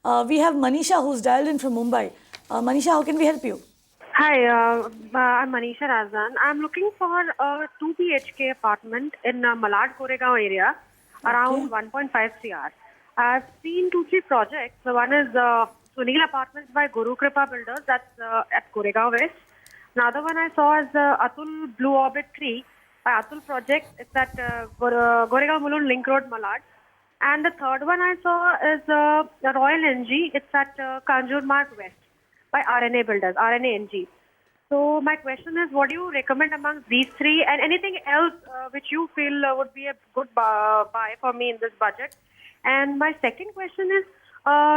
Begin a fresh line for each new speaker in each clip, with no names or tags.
We have Maneesha who's dialed in from Mumbai. Maneesha, how can we help you?
Hi, I'm Maneesha Razan. I'm looking for a 2 BHK apartment in Malad Goregaon area, around 1.5 CR. I've seen 2-3 projects. So one is Sunil Apartments by Gurukrupa Builders, that's at Goregaon West. Another one I saw is Atul Blue Orbit 3 by Atul Project. It's at Goregaon Mulund Link Road, Malad. And the third one I saw is Royal NG. It's at Kanjurmarg West by RNA Builders, RNA NG. So my question is, what do you recommend amongst these three, and anything else which you feel would be a good buy for me in this budget? And my second question is,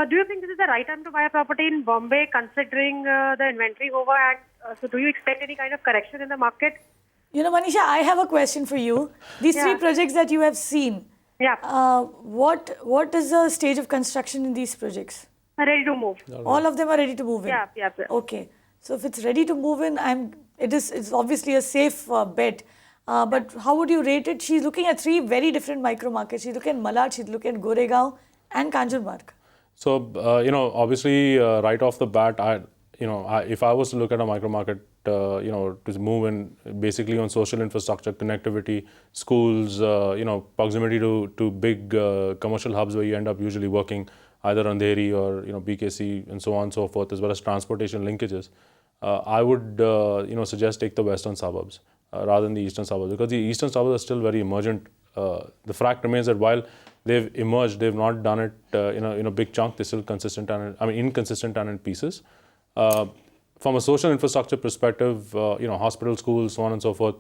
do you think this is the right time to buy a property in Bombay, considering the inventory over? And so do you expect any kind of correction in the market?
You know, Maneesha, I have a question for you. These three projects that you have seen, what is the stage of construction in these projects?
Ready to move.
All of them are ready to move in?
Yeah.
Okay. So if it's ready to move in, it's obviously a safe bet. But how would you rate it? She's looking at 3 very different micro markets. She's looking at Malad, she's looking at Goregaon and Kanjurmarg.
So, obviously, right off the bat, if I was to look at a micro market, to move in basically on social infrastructure, connectivity, schools, proximity to big commercial hubs where you end up usually working either on Andheri or, BKC and so on and so forth, as well as transportation linkages, I would, suggest take the western suburbs rather than the eastern suburbs, because the eastern suburbs are still very emergent. The fact remains that while they've emerged, they've not done it in a big chunk. They're still inconsistent and in pieces. From a social infrastructure perspective, hospitals, schools, so on and so forth,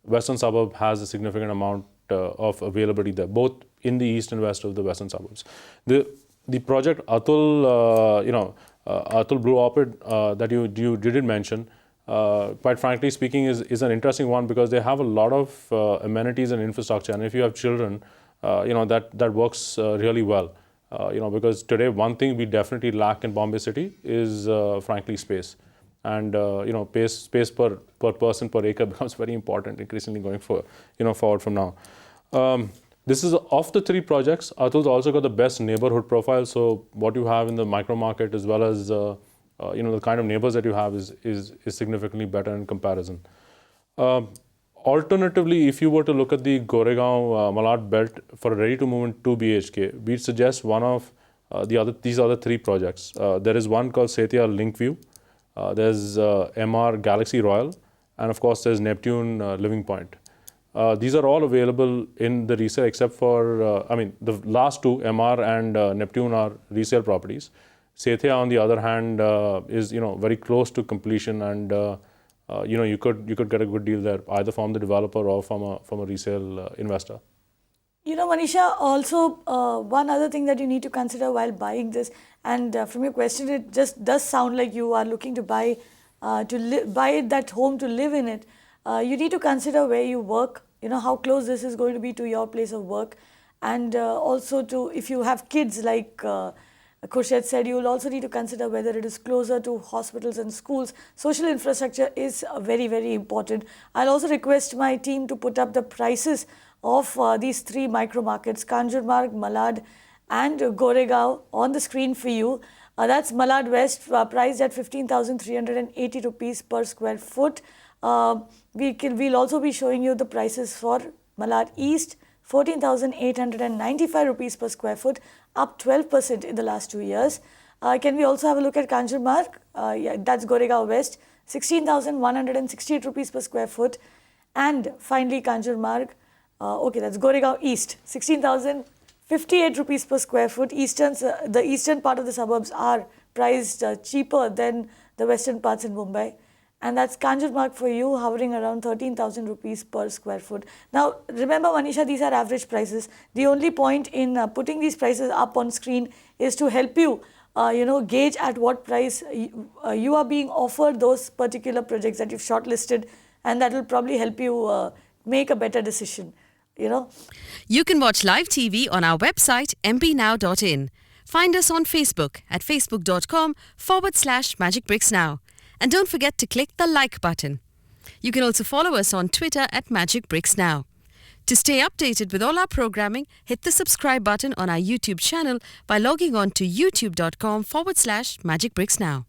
western suburb has a significant amount of availability there, both in the east and west of the western suburbs. The project Atul, Atul Blue Orbit that you didn't mention, quite frankly speaking, is an interesting one, because they have a lot of amenities and infrastructure, and if you have children, that works really well. Because today one thing we definitely lack in Bombay City is frankly space, and space per person per acre becomes very important increasingly going forward from now. This is of the 3 projects. Atul's also got the best neighborhood profile. So what you have in the micro market, as well as the kind of neighbors that you have, is significantly better in comparison. Alternatively, if you were to look at the Goregaon Malad belt for a ready to move in 2 BHK, we'd suggest one of these other 3 projects. There is one called Setia Linkview. There's MR Galaxy Royal, and of course there's Neptune Living Point. These are all available in the resale, except for, the last 2, MR and Neptune, are resale properties. Setia, on the other hand, is very close to completion, and you could get a good deal there, either from the developer or from a resale investor.
Maneesha, also one other thing that you need to consider while buying this, and from your question, it just does sound like you are looking to buy that home to live in it. You need to consider where you work, how close this is going to be to your place of work, and also if you have kids, like Khurshed said, you will also need to consider whether it is closer to hospitals and schools. Social infrastructure is very, very important. I'll also request my team to put up the prices of these 3 micro markets, Kanjurmarg, Malad and Goregaon, on the screen for you. That's Malad West, priced at 15,380 rupees per square foot. We'll also be showing you the prices for Malad East, 14,895 rupees per square foot, up 12% in the last 2 years. Can we also have a look at Kanjurmarg? That's Goregaon West, 16,168 rupees per square foot. And finally Kanjurmarg, that's Goregaon East, 16,058 rupees per square foot. The eastern part of the suburbs are priced cheaper than the western parts in Mumbai. And that's Kanjurmarg for you, hovering around 13,000 rupees per square foot. Now, remember, Maneesha, these are average prices. The only point in putting these prices up on screen is to help you, gauge at what price you are being offered those particular projects that you've shortlisted, and that will probably help you make a better decision,
You can watch live TV on our website, mpnow.in. Find us on Facebook at facebook.com/magicbricksnow. And don't forget to click the like button. You can also follow us on Twitter at magicbricksnow. To stay updated with all our programming, hit the subscribe button on our YouTube channel by logging on to youtube.com/magicbricks now.